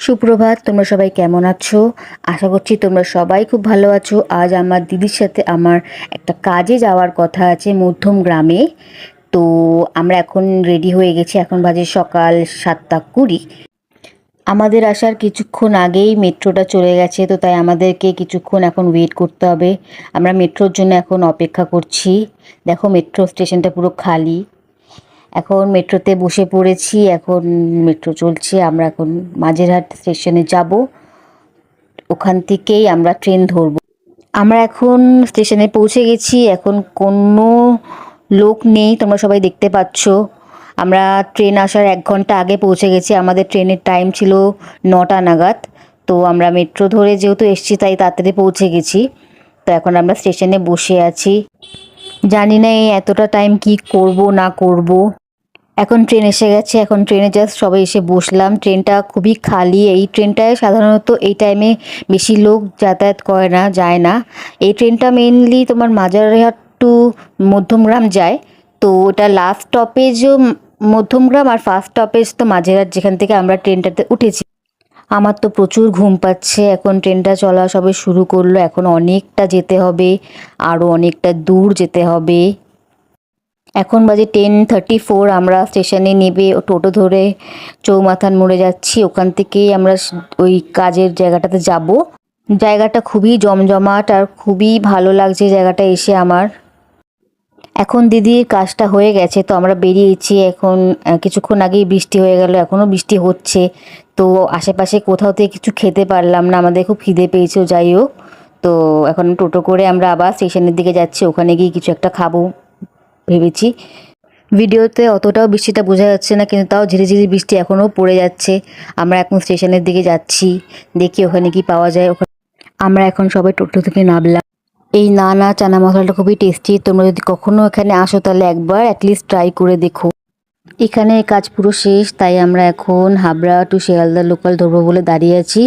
সুপ্রভাত, তোমরা সবাই কেমন আছো? আশা করছি তোমরা সবাই খুব ভালো আছো। আজ আমার দিদির সাথে আমার একটা কাজে যাওয়ার কথা আছে মধ্যম গ্রামে। তো আমরা এখন রেডি হয়ে গেছি, এখন বাজে সকাল 7:20। আমাদের আসার কিছুক্ষণ আগেই মেট্রোটা চলে গেছে, তো তাই আমাদেরকে কিছুক্ষণ এখন ওয়েট করতে হবে। আমরা মেট্রোর জন্য এখন অপেক্ষা করছি। দেখো মেট্রো স্টেশনটা পুরো খালি। এখন মেট্রোতে বসে পড়েছি, এখন মেট্রো চলছে। আমরা এখন মাঝেরহাট স্টেশনে যাব, ওখান থেকেই আমরা ট্রেন ধরবো। আমরা এখন স্টেশনে পৌঁছে গেছি, এখন কোনো লোক নেই, তোমরা সবাই দেখতে পাচ্ছ। আমরা ট্রেন আসার 1 ঘন্টা আগে পৌঁছে গেছি, আমাদের ট্রেনের টাইম ছিল 9টা নাগাদ। তো আমরা মেট্রো ধরে যেহেতু এসছি তাই তাড়াতাড়ি পৌঁছে গেছি। তো এখন আমরা স্টেশনে বসে আছি, জানি না এই এতটা টাইম কি করব না করব। এখন ট্রেন এসে গেছে, এখন ট্রেনে জাস্ট সবাই এসে বসলাম। ট্রেনটা খুবই খালি, এই ট্রেনটায় সাধারণত এই টাইমে বেশি লোক যাতায়াত করে না, যায় না। এই ট্রেনটা মেনলি তোমার মাঝেরহাট টু মধ্যমগ্রাম যায়। তো ওটা লাস্ট স্টপেজও মধ্যমগ্রাম আর ফার্স্ট স্টপেজ তো মাঝেরহাট, যেখান থেকে আমরা ট্রেনটাতে উঠেছি। আমার তো প্রচুর ঘুম পাচ্ছে, এখন ট্রেনটা চলা সবে শুরু করলো, এখন অনেকটা যেতে হবে, আরও অনেকটা দূর যেতে হবে। এখন বাজে 10:34, আমরা স্টেশনে নেমে টোটো ধরে চৌমাথান মোড়ে যাচ্ছি। ওখান থেকেই আমরা ওই কাজের জায়গাটাতে যাব। জায়গাটা খুবই জমজমাট আর খুবই ভালো লাগছে জায়গাটা এসে আমার। এখন দিদির কাজটা হয়ে গেছে, তো আমরা বেরিয়েছি। এখন কিছুক্ষণ আগেই বৃষ্টি হয়ে গেল, এখনও বৃষ্টি হচ্ছে। তো আশেপাশে কোথাও থেকে কিছু খেতে পারলাম না, আমাদের খুব খিদে পেয়েছে। যাই হোক, তো এখন টোটো করে আমরা আবার স্টেশনের দিকে যাচ্ছি, ওখানে গিয়ে কিছু একটা খাবো ভেবেছি। ভিডিওতে অতটাও বৃষ্টিটা বোঝা যাচ্ছে না, কিন্তু তাও ঝিরিঝিরি বৃষ্টি এখনও পড়ে যাচ্ছে। আমরা এখন স্টেশনের দিকে যাচ্ছি, দেখি ওখানে কি পাওয়া যায়। ওখানে আমরা এখন সবাই টোটো থেকে নামলাম। এই নানা চানা মশলাটা খুবই টেস্টি, তোমরা যদি কখনো এখানে আসো তাহলে একবার অ্যাটলিস্ট ট্রাই করে দেখো। এখানে কাজ পুরো শেষ, তাই আমরা এখন হাবড়া টু শিয়ালদা লোকাল ধরবো বলে দাঁড়িয়ে আছি।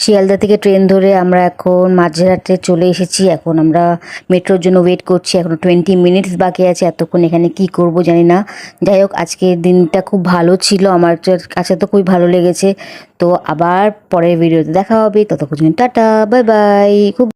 শিয়ালদা থেকে ট্রেন ধরে আমরা এখন মাঝেরহাটে চলে এসেছি। এখন আমরা মেট্রোর জন্য ওয়েট করছি, এখন 20 মিনিটস বাকি আছে। এতক্ষণ এখানে কি করব জানি না। যাই হোক, আজকের দিনটা খুব ভালো ছিল, আমার কাছে তো খুবই ভালো লেগেছে। তো আবার পরের ভিডিওতে দেখা হবে, ততক্ষণ টাটা, বাই বাই। খুব